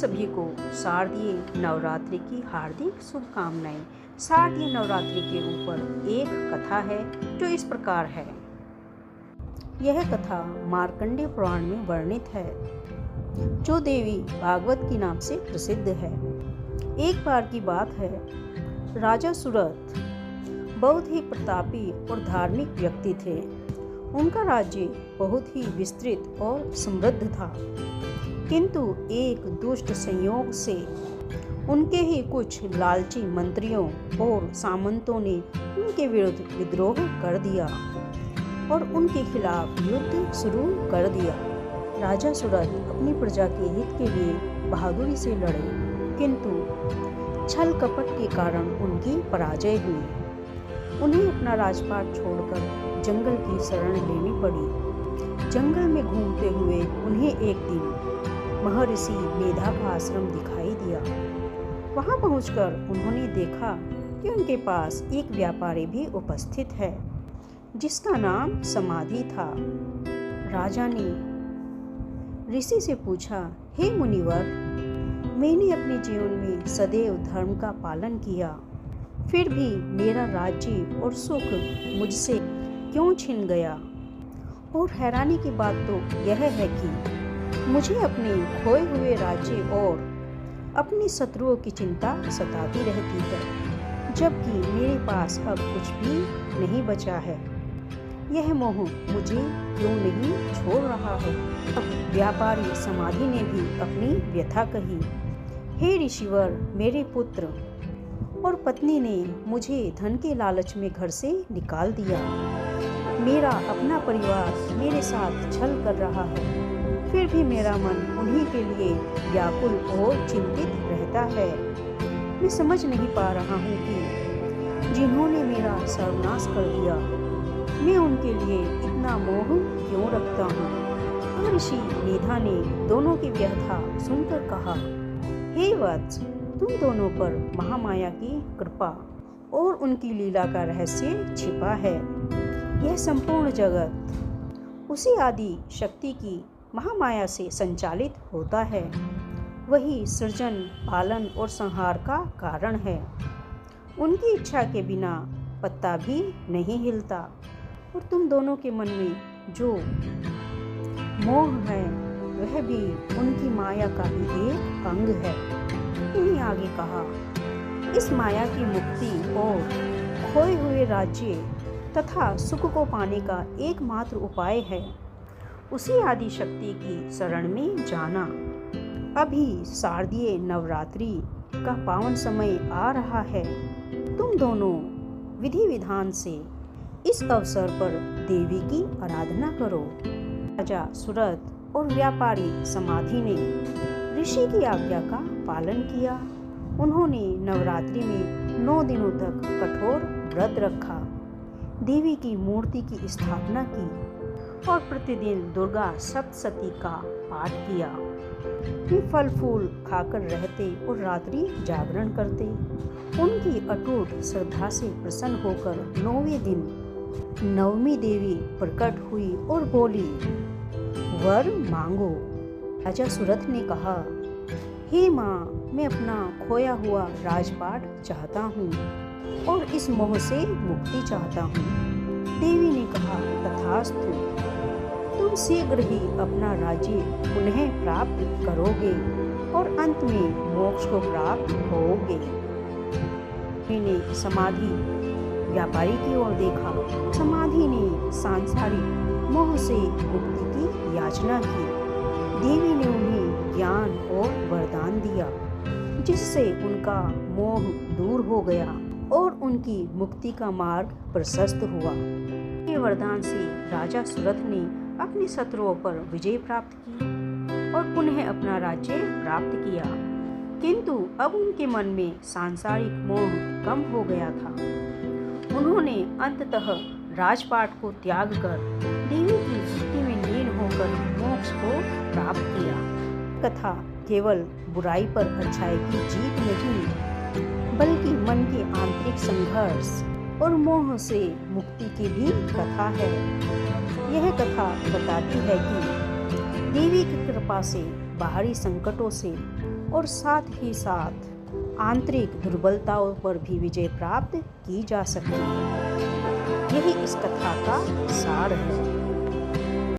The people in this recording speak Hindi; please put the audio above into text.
सभी को शारदीय नवरात्रि की हार्दिक शुभकामनाएं। शारदीय नवरात्रि के ऊपर एक कथा है जो इस प्रकार है। यह कथा मार्कंडेय पुराण में वर्णित है, जो देवी भागवत के नाम से प्रसिद्ध है। एक बार की बात है, राजा सुरथ बहुत ही प्रतापी और धार्मिक व्यक्ति थे। उनका राज्य बहुत ही विस्तृत और समृद्ध था, किंतु एक दुष्ट संयोग से उनके ही कुछ लालची मंत्रियों और सामंतों ने उनके विरुद्ध विद्रोह कर दिया और उनके खिलाफ युद्ध शुरू कर दिया। राजा सुरथ अपनी प्रजा के हित के लिए बहादुरी से लड़े, किंतु छल कपट के कारण उनकी पराजय हुई। उन्हें अपना राजपाट छोड़कर जंगल की शरण लेनी पड़ी। जंगल में घूमते हुए उन्हें एक दिन महर्षि मेधा का आश्रम दिखाई दिया। वहां पहुंचकर उन्होंने देखा कि उनके पास एक व्यापारी भी उपस्थित है, जिसका नाम समाधि था। राजा ने ऋषि से पूछा, हे मुनिवर, मैंने अपने जीवन में सदैव धर्म का पालन किया, फिर भी मेरा राज्य और सुख मुझसे क्यों छिन गया? और हैरानी की बात तो यह है कि मुझे अपने खोए हुए राज्य और अपने शत्रुओं की चिंता सताती रहती है, जबकि मेरे पास अब कुछ भी नहीं बचा है। यह मोह मुझे क्यों नहीं छोड़ रहा है? अब व्यापारी समाधि ने भी अपनी व्यथा कही। हे ऋषिवर, मेरे पुत्र और पत्नी ने मुझे धन के लालच में घर से निकाल दिया। मेरा अपना परिवार मेरे साथ छल कर रहा है, फिर भी मेरा मन उन्हीं के लिए व्याकुल और चिंतित रहता है। मैं समझ नहीं पा रहा हूँ कि जिन्होंने मेरा सर्वनाश कर दिया, मैं उनके लिए इतना मोह क्यों रखता हूँ। ऋषि मेधा ने दोनों की व्यथा सुनकर कहा, हे वत्स, तुम दोनों पर महामाया की कृपा और उनकी लीला का रहस्य छिपा है। यह संपूर्ण जगत उसी आदि शक्ति की महामाया से संचालित होता है। वही सृजन, पालन और संहार का कारण है। उनकी इच्छा के बिना पत्ता भी नहीं हिलता, और तुम दोनों के मन में जो मोह है, वह भी उनकी माया का ही एक अंग है। इन्हीं आगे कहा, इस माया की मुक्ति और खोए हुए राज्य तथा सुख को पाने का एकमात्र उपाय है उसी आदि शक्ति की शरण में जाना। अभी शारदीय नवरात्रि का पावन समय आ रहा है। तुम दोनों विधि विधान से इस अवसर पर देवी की आराधना करो। राजा सुरथ और व्यापारी समाधि ने ऋषि की आज्ञा का पालन किया। उन्होंने नवरात्रि में 9 दिनों तक कठोर व्रत रखा, देवी की मूर्ति की स्थापना की और प्रतिदिन दुर्गा सप्तशती का पाठ किया। वे फल फूल खाकर रहते और रात्रि जागरण करते। उनकी अटूट श्रद्धा से प्रसन्न होकर 9वें दिन नवमी देवी प्रकट हुई और बोली, वर मांगो। राजा सुरथ ने कहा, हे माँ, मैं अपना खोया हुआ राजपाट चाहता हूँ और इस मोह से मुक्ति चाहता हूँ। देवी ने कहा, तथास्तु, तुम शीघ्र ही अपना राज्य पुनः प्राप्त करोगे और अंत में मोक्ष को प्राप्त होगे। मैंने समाधि व्यापारी की ओर देखा। समाधि ने सांसारिक मोह से मुक्ति की याचना की। देवी ने उन्हें ज्ञान और वरदान दिया, जिससे उनका मोह दूर हो गया और उनकी मुक्ति का मार्ग प्रशस्त हुआ। ये वरदान से राजा सुरथ ने अपने शत्रुओं पर विजय प्राप्त की और पुनः अपना राज्य प्राप्त किया। किंतु अब उनके मन में सांसारिक मोह कम हो गया था। उन्होंने अंततः राजपाट को त्याग कर देवी की भक्ति में लीन होकर मोक्ष को प्राप्त किया। कथा केवल बुराई पर अच्छाई की जीत नहीं, बल्कि मन के आंतरिक संघर्ष और मोह से मुक्ति की भी कथा है। यह कथा बताती है कि देवी की कृपा से बाहरी संकटों से और साथ ही साथ आंतरिक दुर्बलताओं पर भी विजय प्राप्त की जा सकती है। यही इस कथा का सार है।